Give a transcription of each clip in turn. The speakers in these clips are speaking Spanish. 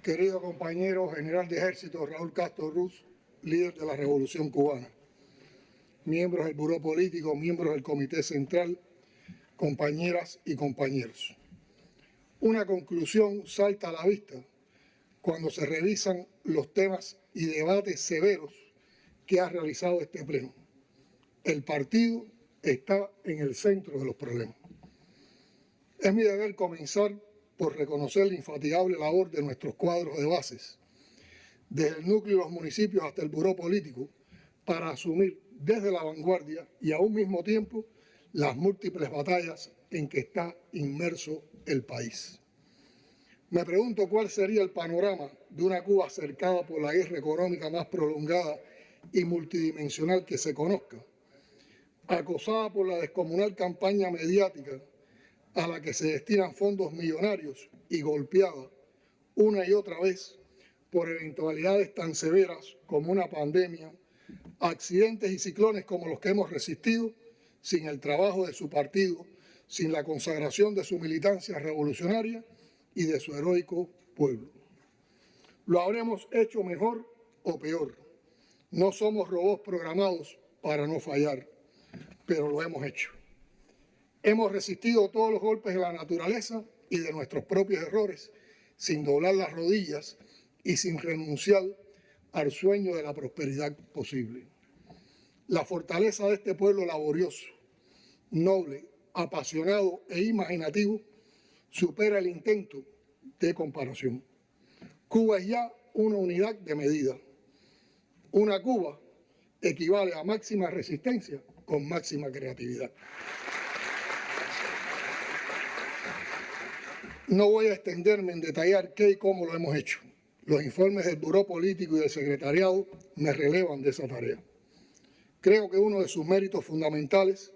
querido compañero general de ejército Raúl Castro Ruz, líder de la Revolución Cubana, miembros del Buró Político, miembros del Comité Central, compañeras y compañeros. Una conclusión salta a la vista cuando se revisan los temas y debates severos que ha realizado este Pleno. El partido está en el centro de los problemas. Es mi deber comenzar por reconocer la infatigable labor de nuestros cuadros de bases, desde el núcleo de los municipios hasta el Buró Político, para asumir desde la vanguardia y a un mismo tiempo las múltiples batallas en que está inmerso el país. Me pregunto cuál sería el panorama de una Cuba cercada por la guerra económica más prolongada y multidimensional que se conozca, acosada por la descomunal campaña mediática a la que se destinan fondos millonarios y golpeada una y otra vez por eventualidades tan severas como una pandemia, accidentes y ciclones como los que hemos resistido, sin el trabajo de su partido, sin la consagración de su militancia revolucionaria y de su heroico pueblo. Lo habremos hecho mejor o peor. No somos robots programados para no fallar, pero lo hemos hecho. Hemos resistido todos los golpes de la naturaleza y de nuestros propios errores, sin doblar las rodillas y sin renunciar al sueño de la prosperidad posible. La fortaleza de este pueblo laborioso, noble, apasionado e imaginativo supera el intento de comparación. Cuba es ya una unidad de medida. Una Cuba equivale a máxima resistencia con máxima creatividad. No voy a extenderme en detallar qué y cómo lo hemos hecho. Los informes del Buró Político y del Secretariado me relevan de esa tarea. Creo que uno de sus méritos fundamentales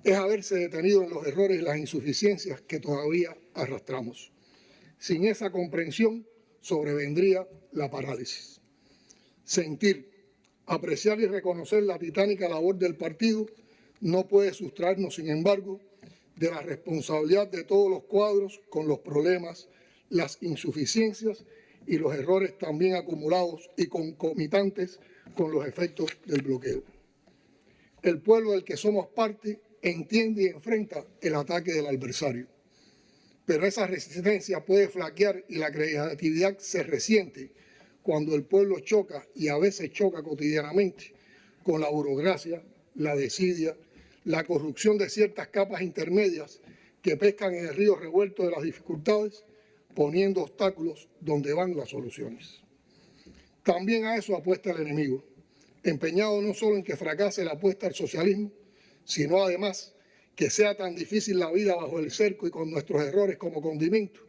es haberse detenido en los errores y las insuficiencias que todavía arrastramos. Sin esa comprensión sobrevendría la parálisis. Sentir, apreciar y reconocer la titánica labor del partido no puede sustraernos, sin embargo, de la responsabilidad de todos los cuadros con los problemas, las insuficiencias y los errores también acumulados y concomitantes con los efectos del bloqueo. El pueblo del que somos parte entiende y enfrenta el ataque del adversario, pero esa resistencia puede flaquear y la creatividad se resiente cuando el pueblo choca, y a veces choca cotidianamente, con la burocracia, la desidia, la corrupción de ciertas capas intermedias que pescan en el río revuelto de las dificultades, poniendo obstáculos donde van las soluciones. También a eso apuesta el enemigo, empeñado no solo en que fracase la apuesta al socialismo, sino además que sea tan difícil la vida bajo el cerco y con nuestros errores como condimento,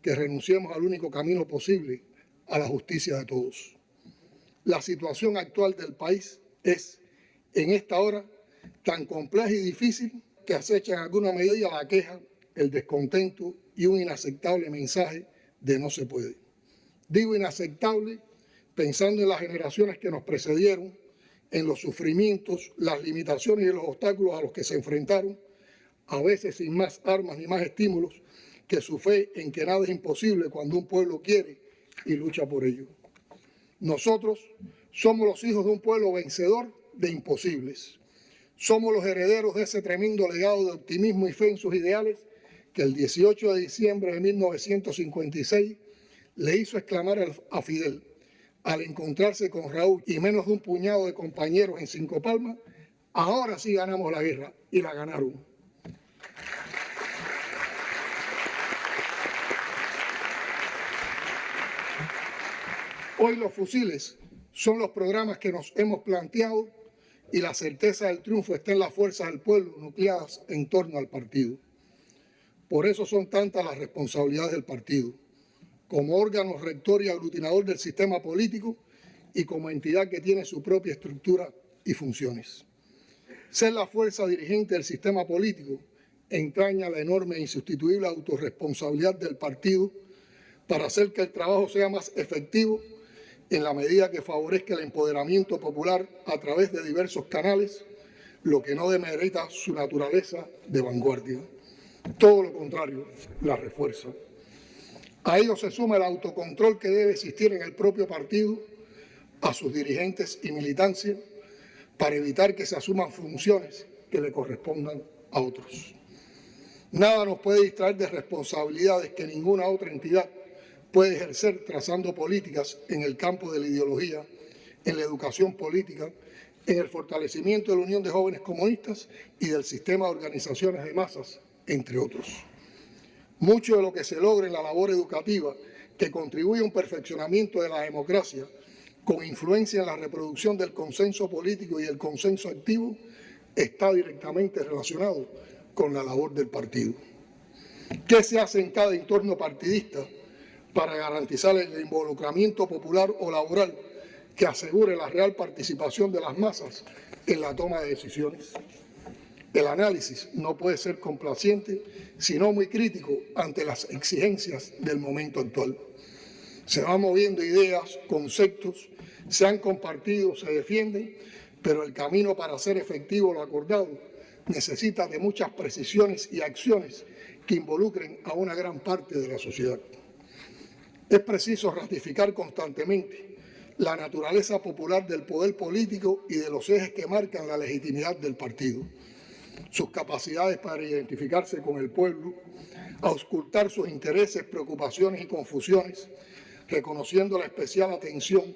que renunciemos al único camino posible, a la justicia de todos. La situación actual del país es, en esta hora, tan compleja y difícil que acecha en alguna medida la queja, el descontento y un inaceptable mensaje de no se puede. Digo inaceptable pensando en las generaciones que nos precedieron, en los sufrimientos, las limitaciones y los obstáculos a los que se enfrentaron, a veces sin más armas ni más estímulos que su fe en que nada es imposible cuando un pueblo quiere y lucha por ello. Nosotros somos los hijos de un pueblo vencedor de imposibles. Somos los herederos de ese tremendo legado de optimismo y fe en sus ideales que el 18 de diciembre de 1956 le hizo exclamar a Fidel, al encontrarse con Raúl y menos de un puñado de compañeros en Cinco Palmas: ahora sí ganamos la guerra, y la ganaron. Hoy los fusiles son los programas que nos hemos planteado y la certeza del triunfo está en las fuerzas del pueblo nucleadas en torno al partido. Por eso son tantas las responsabilidades del partido, como órgano rector y aglutinador del sistema político y como entidad que tiene su propia estructura y funciones. Ser la fuerza dirigente del sistema político entraña la enorme e insustituible autorresponsabilidad del partido para hacer que el trabajo sea más efectivo en la medida que favorezca el empoderamiento popular a través de diversos canales, lo que no demerita su naturaleza de vanguardia. Todo lo contrario, la refuerza. A ello se suma el autocontrol que debe existir en el propio partido, a sus dirigentes y militancia, para evitar que se asuman funciones que le correspondan a otros. Nada nos puede distraer de responsabilidades que ninguna otra entidad puede ejercer trazando políticas en el campo de la ideología, en la educación política, en el fortalecimiento de la Unión de Jóvenes Comunistas y del sistema de organizaciones de masas, entre otros. Mucho de lo que se logra en la labor educativa, que contribuye a un perfeccionamiento de la democracia, con influencia en la reproducción del consenso político y el consenso activo, está directamente relacionado con la labor del partido. ¿Qué se hace en cada entorno partidista para garantizar el involucramiento popular o laboral que asegure la real participación de las masas en la toma de decisiones? El análisis no puede ser complaciente, sino muy crítico ante las exigencias del momento actual. Se van moviendo ideas, conceptos, se han compartido, se defienden, pero el camino para hacer efectivo lo acordado necesita de muchas precisiones y acciones que involucren a una gran parte de la sociedad. Es preciso ratificar constantemente la naturaleza popular del poder político y de los ejes que marcan la legitimidad del partido, sus capacidades para identificarse con el pueblo, auscultar sus intereses, preocupaciones y confusiones, reconociendo la especial atención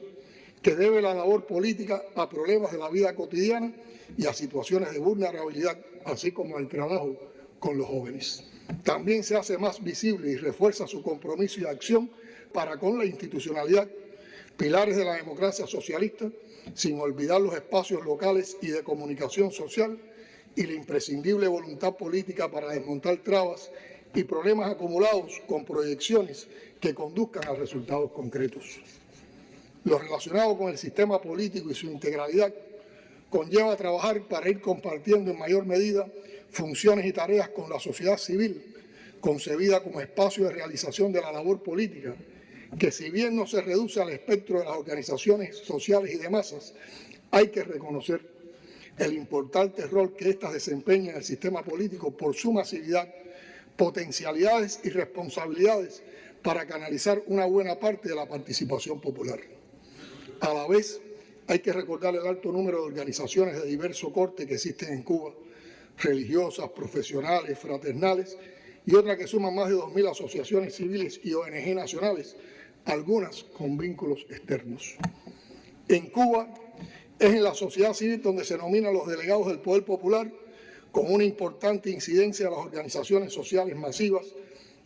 que debe la labor política a problemas de la vida cotidiana y a situaciones de vulnerabilidad, así como al trabajo con los jóvenes. También se hace más visible y refuerza su compromiso y acción para con la institucionalidad, pilares de la democracia socialista, sin olvidar los espacios locales y de comunicación social y la imprescindible voluntad política para desmontar trabas y problemas acumulados con proyecciones que conduzcan a resultados concretos. Lo relacionado con el sistema político y su integralidad conlleva trabajar para ir compartiendo en mayor medida funciones y tareas con la sociedad civil, concebida como espacio de realización de la labor política, que si bien no se reduce al espectro de las organizaciones sociales y de masas, hay que reconocer el importante rol que éstas desempeñan en el sistema político por su masividad, potencialidades y responsabilidades para canalizar una buena parte de la participación popular. A la vez, hay que recordar el alto número de organizaciones de diverso corte que existen en Cuba, religiosas, profesionales, fraternales, y otras que suman más de 2.000 asociaciones civiles y ONG nacionales, algunas con vínculos externos. En Cuba es en la sociedad civil donde se nominan los delegados del Poder Popular, con una importante incidencia de las organizaciones sociales masivas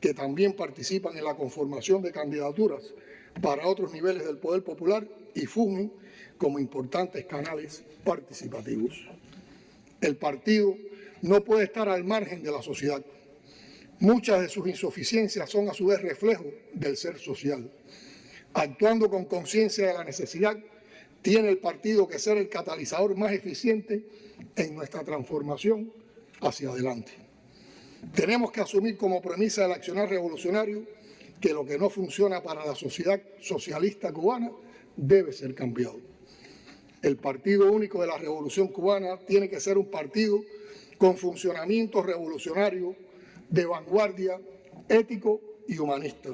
que también participan en la conformación de candidaturas para otros niveles del Poder Popular y fungen como importantes canales participativos. El partido no puede estar al margen de la sociedad. Muchas de sus insuficiencias son a su vez reflejo del ser social. Actuando con conciencia de la necesidad, tiene el partido que ser el catalizador más eficiente en nuestra transformación hacia adelante. Tenemos que asumir como premisa del accionar revolucionario que lo que no funciona para la sociedad socialista cubana debe ser cambiado. El Partido Único de la Revolución Cubana tiene que ser un partido con funcionamiento revolucionario, de vanguardia, ético y humanista.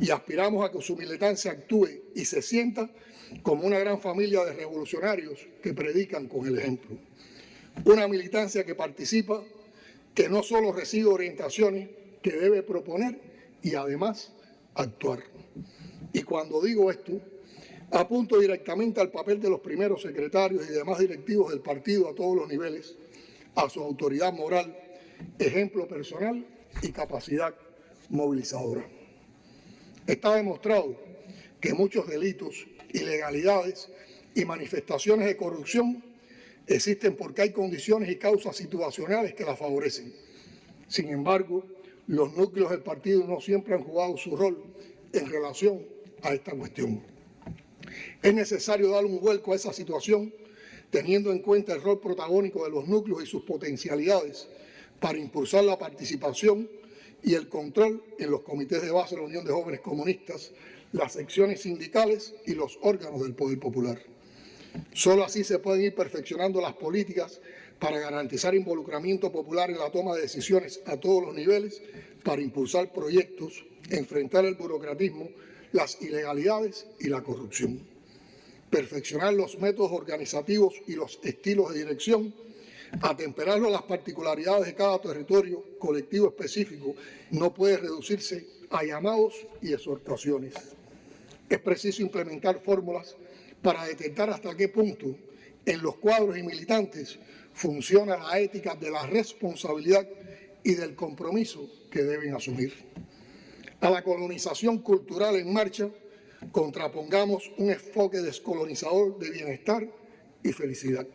Y aspiramos a que su militancia actúe y se sienta como una gran familia de revolucionarios que predican con el ejemplo. Una militancia que participa, que no solo recibe orientaciones, que debe proponer y además actuar. Y cuando digo esto, apunto directamente al papel de los primeros secretarios y demás directivos del partido a todos los niveles, a su autoridad moral, ejemplo personal y capacidad movilizadora. Está demostrado que muchos delitos, ilegalidades y manifestaciones de corrupción existen porque hay condiciones y causas situacionales que las favorecen. Sin embargo, los núcleos del partido no siempre han jugado su rol en relación a esta cuestión. Es necesario dar un vuelco a esa situación, teniendo en cuenta el rol protagónico de los núcleos y sus potencialidades para impulsar la participación y el control en los comités de base de la Unión de Jóvenes Comunistas, las secciones sindicales y los órganos del Poder Popular. Solo así se pueden ir perfeccionando las políticas para garantizar involucramiento popular en la toma de decisiones a todos los niveles, para impulsar proyectos enfrentar el burocratismo, las ilegalidades y la corrupción. Perfeccionar los métodos organizativos y los estilos de dirección, atemperarlo a las particularidades de cada territorio colectivo específico, no puede reducirse a llamados y exhortaciones. Es preciso implementar fórmulas para detectar hasta qué punto en los cuadros y militantes funciona la ética de la responsabilidad y del compromiso que deben asumir. A la colonización cultural en marcha, contrapongamos un enfoque descolonizador de bienestar y felicidad.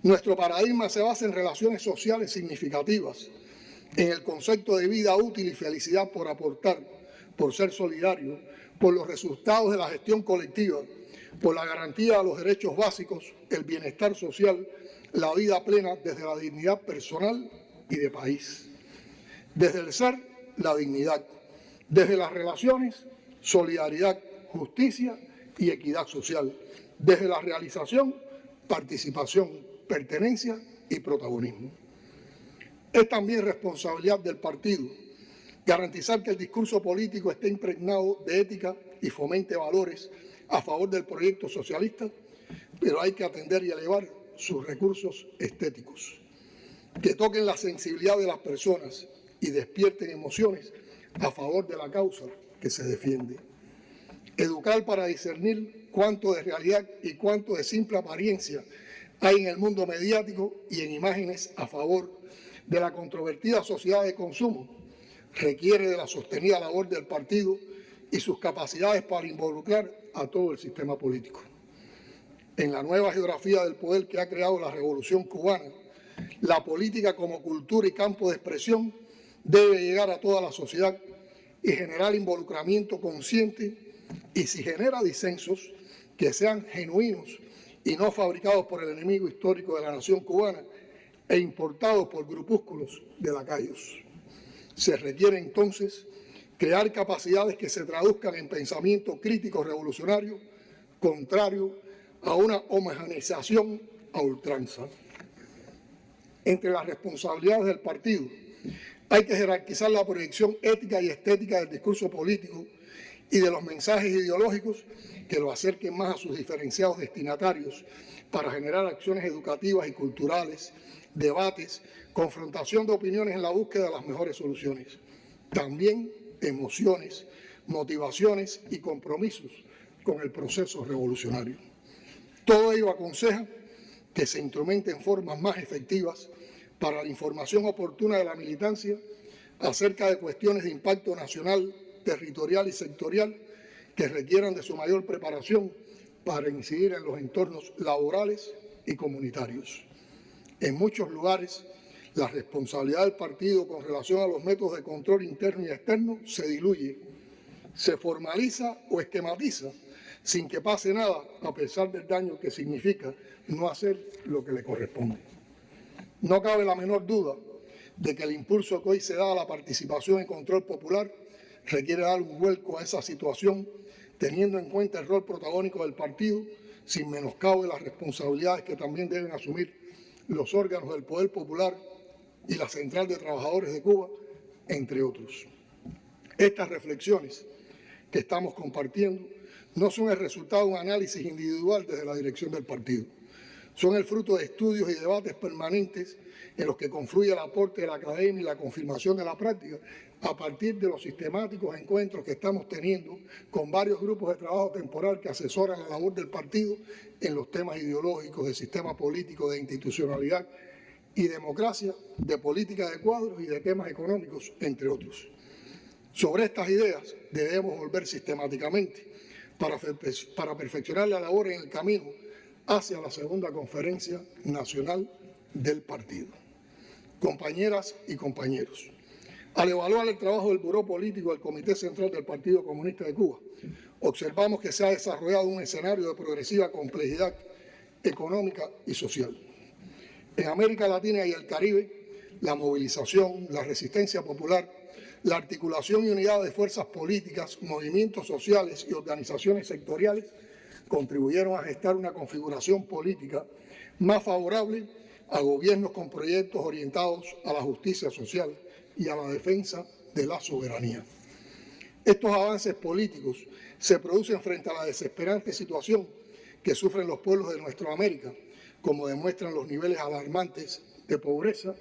Nuestro paradigma se basa en relaciones sociales significativas, en el concepto de vida útil y felicidad por aportar, por ser solidario, por los resultados de la gestión colectiva, por la garantía de los derechos básicos, el bienestar social, la vida plena desde la dignidad personal y de país. Desde el ser, la dignidad. Desde las relaciones, solidaridad, justicia y equidad social. Desde la realización, participación, pertenencia y protagonismo. Es también responsabilidad del partido garantizar que el discurso político esté impregnado de ética y fomente valores a favor del proyecto socialista, pero hay que atender y elevar sus recursos estéticos, que toquen la sensibilidad de las personas y despierten emociones a favor de la causa que se defiende. Educar para discernir cuánto de realidad y cuánto de simple apariencia hay en el mundo mediático y en imágenes a favor de la controvertida sociedad de consumo requiere de la sostenida labor del partido y sus capacidades para involucrar a todo el sistema político. En la nueva geografía del poder que ha creado la Revolución Cubana, la política como cultura y campo de expresión debe llegar a toda la sociedad y generar involucramiento consciente y, si genera disensos, que sean genuinos y no fabricados por el enemigo histórico de la nación cubana e importados por grupúsculos de lacayos. Se requiere entonces crear capacidades que se traduzcan en pensamiento crítico revolucionario, contrario a una homogeneización a ultranza. Entre las responsabilidades del partido hay que jerarquizar la proyección ética y estética del discurso político y de los mensajes ideológicos que lo acerquen más a sus diferenciados destinatarios para generar acciones educativas y culturales, debates, confrontación de opiniones en la búsqueda de las mejores soluciones. También emociones, motivaciones y compromisos con el proceso revolucionario. Todo ello aconseja que se instrumenten formas más efectivas para la información oportuna de la militancia acerca de cuestiones de impacto nacional, territorial y sectorial que requieran de su mayor preparación para incidir en los entornos laborales y comunitarios. En muchos lugares, la responsabilidad del partido con relación a los métodos de control interno y externo se diluye, se formaliza o esquematiza sin que pase nada, a pesar del daño que significa no hacer lo que le corresponde. No cabe la menor duda de que el impulso que hoy se da a la participación en control popular requiere dar un vuelco a esa situación, teniendo en cuenta el rol protagónico del partido, sin menoscabo de las responsabilidades que también deben asumir los órganos del Poder Popular y la Central de Trabajadores de Cuba, entre otros. Estas reflexiones que estamos compartiendo no son el resultado de un análisis individual desde la dirección del partido. Son el fruto de estudios y debates permanentes en los que confluye el aporte de la academia y la confirmación de la práctica a partir de los sistemáticos encuentros que estamos teniendo con varios grupos de trabajo temporal que asesoran la labor del partido en los temas ideológicos, del sistema político, de institucionalidad y democracia, de política de cuadros y de temas económicos, entre otros. Sobre estas ideas debemos volver sistemáticamente para perfeccionar la labor en el camino hacia la segunda conferencia nacional del partido. Compañeras y compañeros, al evaluar el trabajo del Buró Político del Comité Central del Partido Comunista de Cuba, observamos que se ha desarrollado un escenario de progresiva complejidad económica y social. En América Latina y el Caribe, la movilización, la resistencia popular, la articulación y unidad de fuerzas políticas, movimientos sociales y organizaciones sectoriales contribuyeron a gestar una configuración política más favorable a gobiernos con proyectos orientados a la justicia social y a la defensa de la soberanía. Estos avances políticos se producen frente a la desesperante situación que sufren los pueblos de nuestra América, como demuestran los niveles alarmantes de pobreza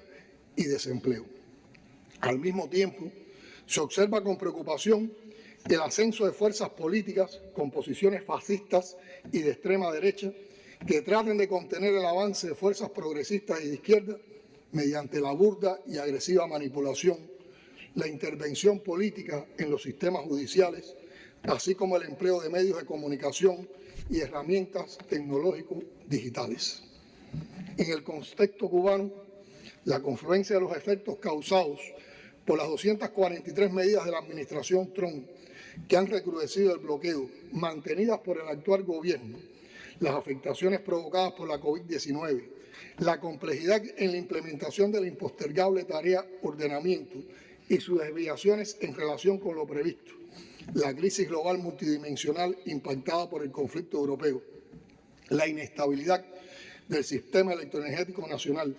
y desempleo. Al mismo tiempo, se observa con preocupación el ascenso de fuerzas políticas con posiciones fascistas y de extrema derecha que traten de contener el avance de fuerzas progresistas y de izquierda mediante la burda y agresiva manipulación, la intervención política en los sistemas judiciales, así como el empleo de medios de comunicación y herramientas tecnológicos digitales. En el contexto cubano, la confluencia de los efectos causados por las 243 medidas de la administración Trump que han recrudecido el bloqueo, mantenidas por el actual gobierno, las afectaciones provocadas por la COVID-19, la complejidad en la implementación de la impostergable tarea ordenamiento y sus desviaciones en relación con lo previsto, la crisis global multidimensional impactada por el conflicto europeo, la inestabilidad del sistema electroenergético nacional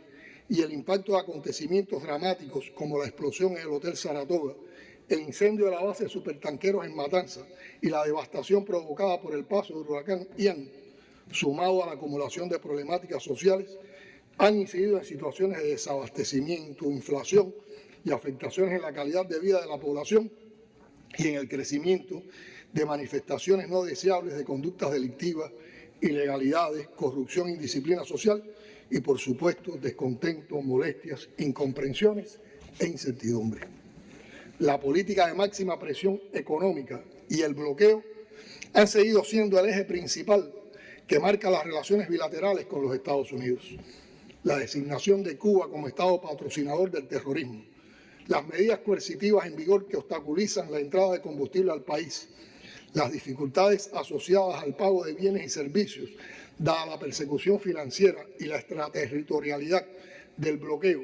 y el impacto de acontecimientos dramáticos como la explosión en el Hotel Saratoga, el incendio de la base de supertanqueros en Matanzas y la devastación provocada por el paso del huracán Ian, sumado a la acumulación de problemáticas sociales, han incidido en situaciones de desabastecimiento, inflación y afectaciones en la calidad de vida de la población y en el crecimiento de manifestaciones no deseables de conductas delictivas, ilegalidades, corrupción, indisciplina social y, por supuesto, descontento, molestias, incomprensiones e incertidumbre. La política de máxima presión económica y el bloqueo han seguido siendo el eje principal que marca las relaciones bilaterales con los Estados Unidos. La designación de Cuba como Estado patrocinador del terrorismo, las medidas coercitivas en vigor que obstaculizan la entrada de combustible al país, las dificultades asociadas al pago de bienes y servicios, dada la persecución financiera y la extraterritorialidad del bloqueo,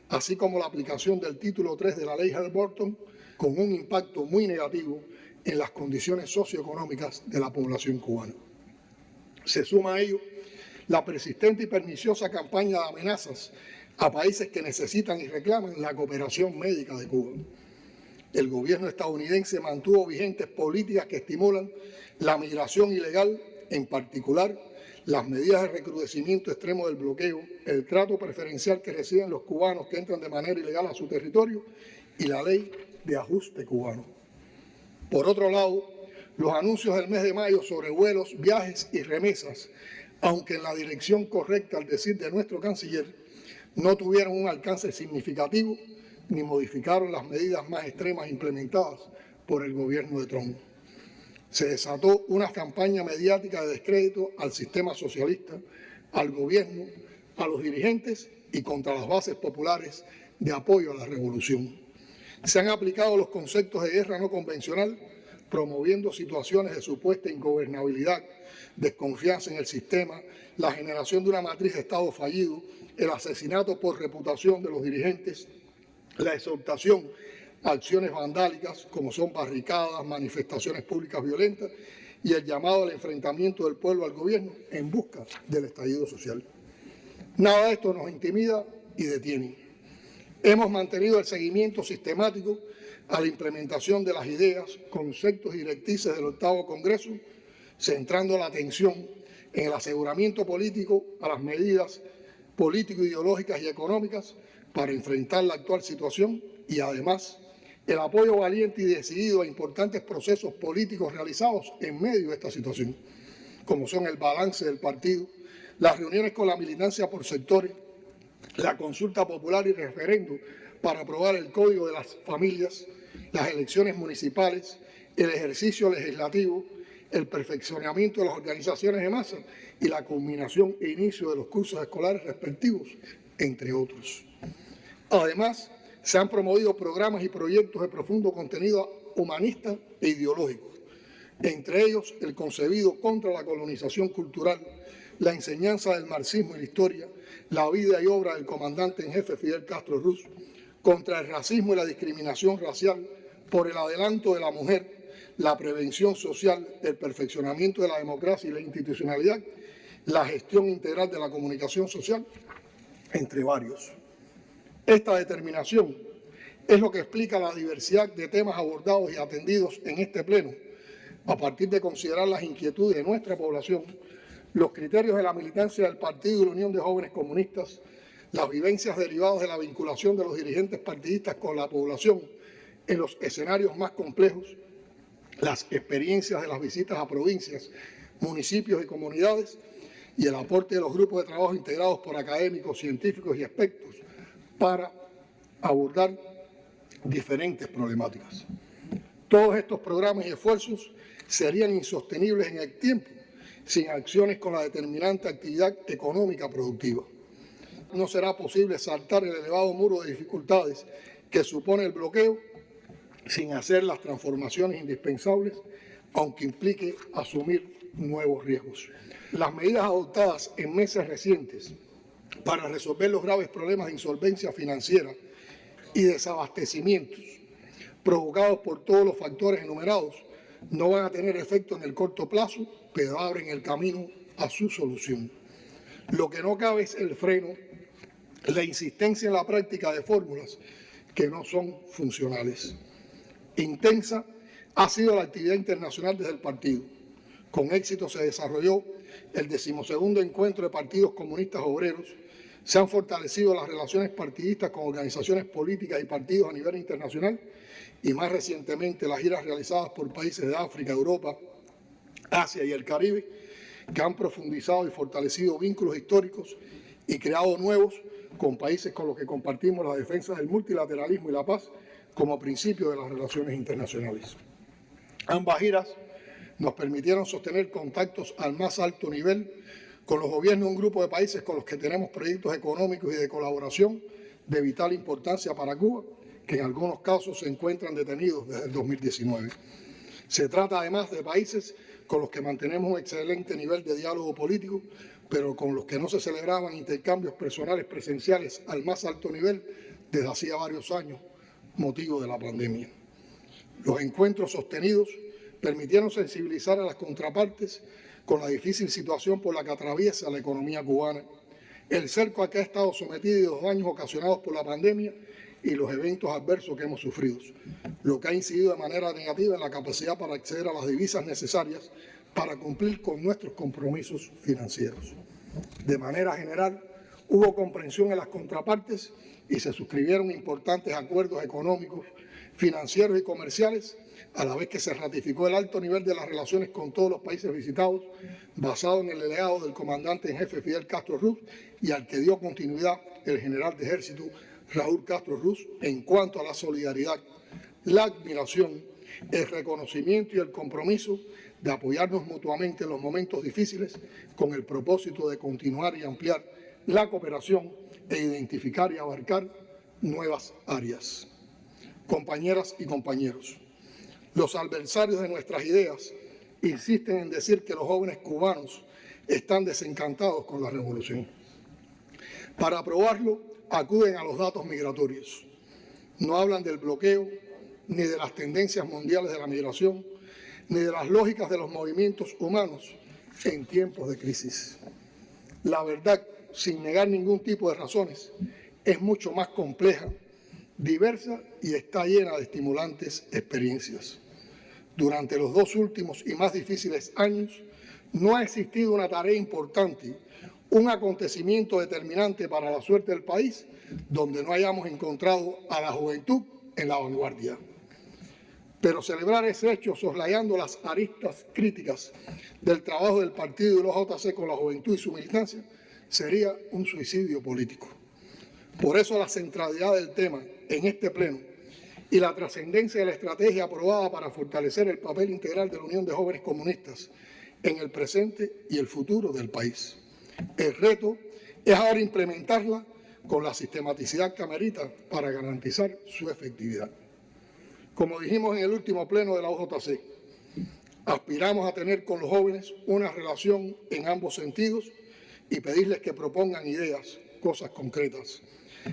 así como la aplicación del título 3 de la ley Helms-Burton, con un impacto muy negativo en las condiciones socioeconómicas de la población cubana. Se suma a ello la persistente y perniciosa campaña de amenazas a países que necesitan y reclaman la cooperación médica de Cuba. El gobierno estadounidense mantuvo vigentes políticas que estimulan la migración ilegal, en particular las medidas de recrudecimiento extremo del bloqueo, el trato preferencial que reciben los cubanos que entran de manera ilegal a su territorio y la ley de ajuste cubano. Por otro lado, los anuncios del mes de mayo sobre vuelos, viajes y remesas, aunque en la dirección correcta al decir de nuestro canciller, no tuvieron un alcance significativo ni modificaron las medidas más extremas implementadas por el gobierno de Trump. Se desató una campaña mediática de descrédito al sistema socialista, al gobierno, a los dirigentes y contra las bases populares de apoyo a la revolución. Se han aplicado los conceptos de guerra no convencional, promoviendo situaciones de supuesta ingobernabilidad, desconfianza en el sistema, la generación de una matriz de Estado fallido, el asesinato por reputación de los dirigentes, la exhortación a acciones vandálicas como son barricadas, manifestaciones públicas violentas y el llamado al enfrentamiento del pueblo al gobierno en busca del estallido social. Nada de esto nos intimida y detiene. Hemos mantenido el seguimiento sistemático a la implementación de las ideas, conceptos y directrices del 8º Congreso, centrando la atención en el aseguramiento político a las medidas político-ideológicas y económicas para enfrentar la actual situación y, además, el apoyo valiente y decidido a importantes procesos políticos realizados en medio de esta situación, como son el balance del partido, las reuniones con la militancia por sectores, la consulta popular y referéndum para aprobar el Código de las Familias, las elecciones municipales, el ejercicio legislativo, el perfeccionamiento de las organizaciones de masa y la culminación e inicio de los cursos escolares respectivos, entre otros. Además, se han promovido programas y proyectos de profundo contenido humanista e ideológico, entre ellos el concebido contra la colonización cultural, la enseñanza del marxismo y la historia, la vida y obra del comandante en jefe Fidel Castro Ruz, contra el racismo y la discriminación racial, por el adelanto de la mujer, la prevención social, el perfeccionamiento de la democracia y la institucionalidad, la gestión integral de la comunicación social, entre varios. Esta determinación Es lo que explica la diversidad de temas abordados y atendidos en este pleno, a partir de considerar las inquietudes de nuestra población, los criterios de la militancia del Partido y la Unión de Jóvenes Comunistas, las vivencias derivadas de la vinculación de los dirigentes partidistas con la población en los escenarios más complejos, las experiencias de las visitas a provincias, municipios y comunidades y el aporte de los grupos de trabajo integrados por académicos, científicos y expertos para abordar diferentes problemáticas. Todos estos programas y esfuerzos serían insostenibles en el tiempo sin acciones con la determinante actividad económica productiva. No será posible saltar el elevado muro de dificultades que supone el bloqueo sin hacer las transformaciones indispensables, aunque implique asumir nuevos riesgos. Las medidas adoptadas en meses recientes para resolver los graves problemas de insolvencia financiera y desabastecimientos provocados por todos los factores enumerados no van a tener efecto en el corto plazo, pero abren el camino a su solución. Lo que no cabe es el freno, la insistencia en la práctica de fórmulas que no son funcionales. Intensa ha sido la actividad internacional desde el partido. Con éxito se desarrolló el 12º Encuentro de Partidos Comunistas Obreros, se han fortalecido las relaciones partidistas con organizaciones políticas y partidos a nivel internacional y más recientemente las giras realizadas por países de África, Europa, Asia y el Caribe, que han profundizado y fortalecido vínculos históricos y creado nuevos con países con los que compartimos la defensa del multilateralismo y la paz como principio de las relaciones internacionales. Ambas giras nos permitieron sostener contactos al más alto nivel con los gobiernos de un grupo de países con los que tenemos proyectos económicos y de colaboración de vital importancia para Cuba, que en algunos casos se encuentran detenidos desde el 2019. Se trata además de países con los que mantenemos un excelente nivel de diálogo político, pero con los que no se celebraban intercambios personales presenciales al más alto nivel desde hacía varios años, motivo de la pandemia. Los encuentros sostenidos permitieron sensibilizar a las contrapartes con la difícil situación por la que atraviesa la economía cubana, el cerco a que ha estado sometido y los daños ocasionados por la pandemia y los eventos adversos que hemos sufrido, lo que ha incidido de manera negativa en la capacidad para acceder a las divisas necesarias para cumplir con nuestros compromisos financieros. De manera general, hubo comprensión en las contrapartes y se suscribieron importantes acuerdos económicos, financieros y comerciales, a la vez que se ratificó el alto nivel de las relaciones con todos los países visitados, basado en el legado del comandante en jefe Fidel Castro Ruz y al que dio continuidad el general de ejército Raúl Castro Ruz en cuanto a la solidaridad, la admiración, el reconocimiento y el compromiso de apoyarnos mutuamente en los momentos difíciles con el propósito de continuar y ampliar la cooperación e identificar y abarcar nuevas áreas. Compañeras y compañeros, los adversarios de nuestras ideas insisten en decir que los jóvenes cubanos están desencantados con la revolución. Para probarlo, acuden a los datos migratorios. No hablan del bloqueo, ni de las tendencias mundiales de la migración, ni de las lógicas de los movimientos humanos en tiempos de crisis. La verdad, sin negar ningún tipo de razones, es mucho más compleja, diversa y está llena de estimulantes experiencias. Durante los 2 últimos y más difíciles años, no ha existido una tarea importante, un acontecimiento determinante para la suerte del país, donde no hayamos encontrado a la juventud en la vanguardia. Pero celebrar ese hecho soslayando las aristas críticas del trabajo del partido y de los JC con la juventud y su militancia sería un suicidio político. Por eso la centralidad del tema en este pleno y la trascendencia de la estrategia aprobada para fortalecer el papel integral de la Unión de Jóvenes Comunistas en el presente y el futuro del país. El reto es ahora implementarla con la sistematicidad que amerita para garantizar su efectividad. Como dijimos en el último pleno de la OJC, aspiramos a tener con los jóvenes una relación en ambos sentidos y pedirles que propongan ideas, cosas concretas.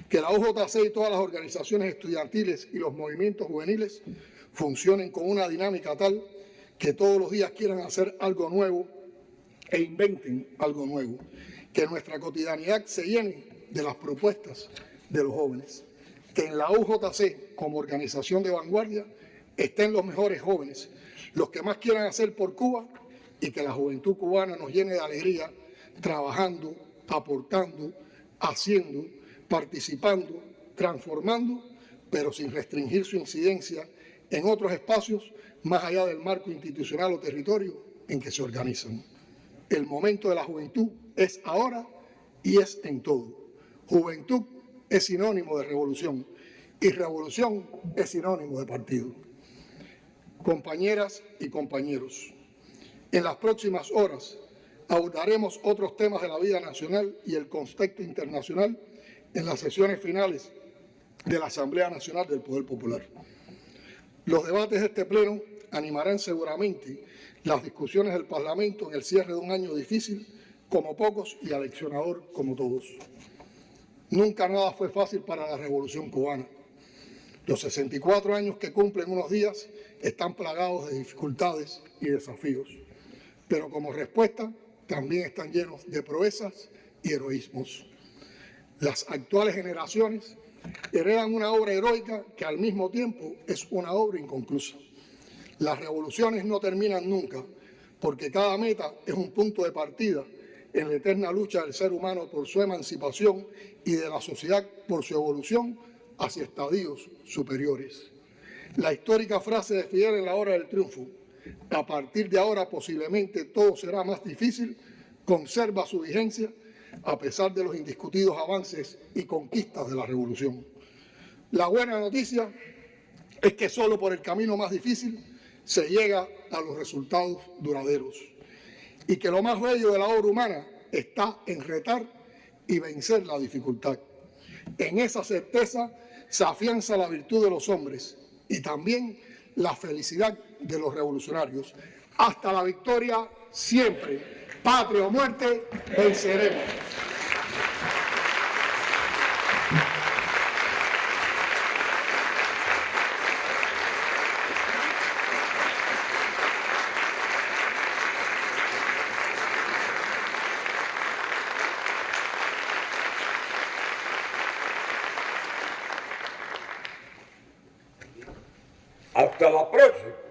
Que la OJC y todas las organizaciones estudiantiles y los movimientos juveniles funcionen con una dinámica tal que todos los días quieran hacer algo nuevo e inventen algo nuevo. Que nuestra cotidianidad se llene de las propuestas de los jóvenes. que en la UJC, como organización de vanguardia, estén los mejores jóvenes, los que más quieran hacer por Cuba, y que la juventud cubana nos llene de alegría, trabajando, aportando, haciendo, participando, transformando, pero sin restringir su incidencia en otros espacios más allá del marco institucional o territorio en que se organizan. El momento de la juventud es ahora y es en todo. Juventud es sinónimo de revolución y revolución es sinónimo de partido. Compañeras y compañeros, en las próximas horas abordaremos otros temas de la vida nacional y el contexto internacional en las sesiones finales de la Asamblea Nacional del Poder Popular. Los debates de este pleno animarán seguramente las discusiones del Parlamento en el cierre de un año difícil, como pocos, y aleccionador como todos. Nunca nada fue fácil para la Revolución Cubana. Los 64 años que cumplen unos días están plagados de dificultades y desafíos, pero como respuesta también están llenos de proezas y heroísmos. Las actuales generaciones heredan una obra heroica que al mismo tiempo es una obra inconclusa. Las revoluciones no terminan nunca, porque cada meta es un punto de partida en la eterna lucha del ser humano por su emancipación y de la sociedad por su evolución hacia estadios superiores. La histórica frase de Fidel en la hora del triunfo, a partir de ahora posiblemente todo será más difícil, conserva su vigencia a pesar de los indiscutidos avances y conquistas de la revolución. La buena noticia es que solo por el camino más difícil se llega a los resultados duraderos y que lo más bello de la obra humana está en retar y vencer la dificultad. En esa certeza se afianza la virtud de los hombres y también la felicidad de los revolucionarios. Hasta la victoria siempre. Patria o muerte, venceremos. Hasta la próxima.